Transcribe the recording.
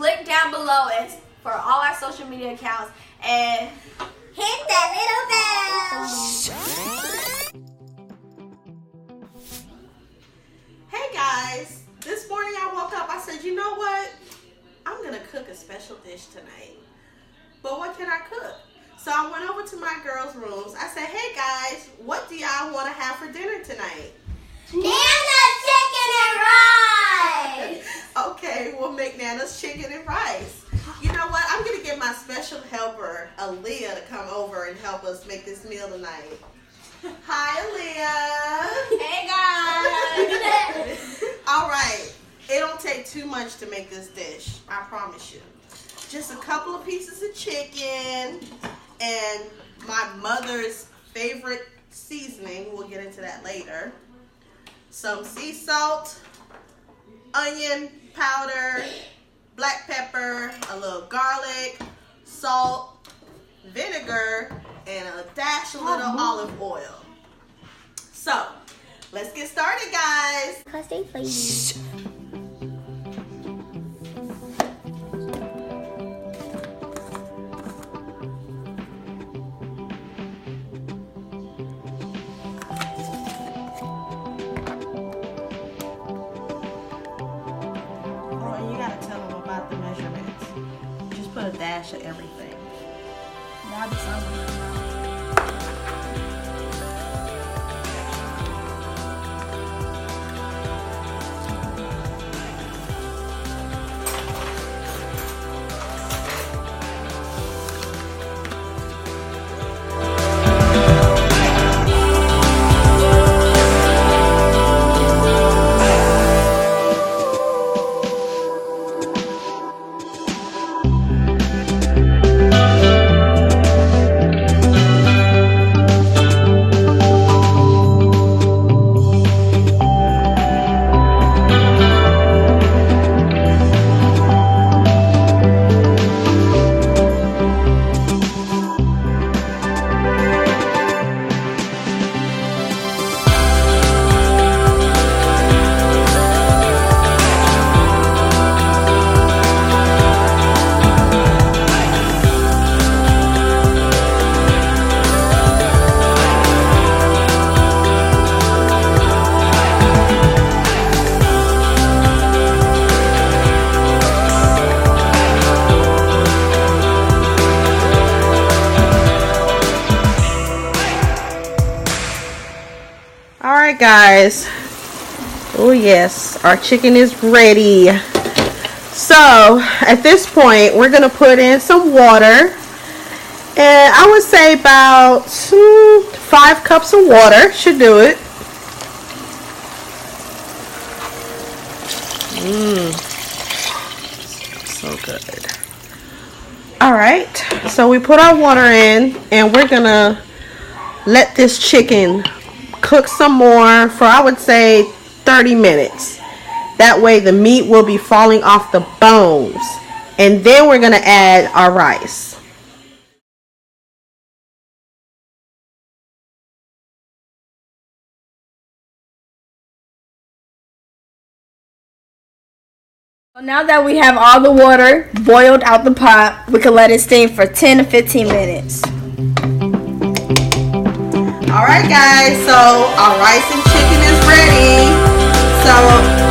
click down below and for all our social media accounts and hit that little bell. Hey guys, this morning I woke up, I said, you know what? I'm gonna cook a special dish tonight. But what can I cook? So I went over to my girls' rooms. I said, hey guys, what do y'all want to have for dinner tonight? Nana's chicken and rice! Okay, we'll make Nana's chicken and rice. You know what? I'm going to get my special helper, Aaliyah, to come over and help us make this meal tonight. Hi, Aaliyah. Hey guys! All right. It don't take too much to make this dish. I promise you. Just a couple of pieces of chicken and my mother's favorite seasoning. We'll get into that later. Some sea salt, onion powder, black pepper, a little garlic, salt, vinegar, and a dash of little olive oil. So, let's get started, guys. Cause they play you. Put a dash of everything. Now the sun. Alright guys, oh yes, our chicken is ready. So at this point we're going to put in some water, and I would say about 5 cups of water should do it. So good. Alright, so we put our water in and we're going to let this chicken cook some more for, I would say, 30 minutes. That way the meat will be falling off the bones. And then we're going to add our rice. Now that we have all the water boiled out the pot, we can let it steam for 10 to 15 minutes. Alright guys, so our rice and chicken is ready. So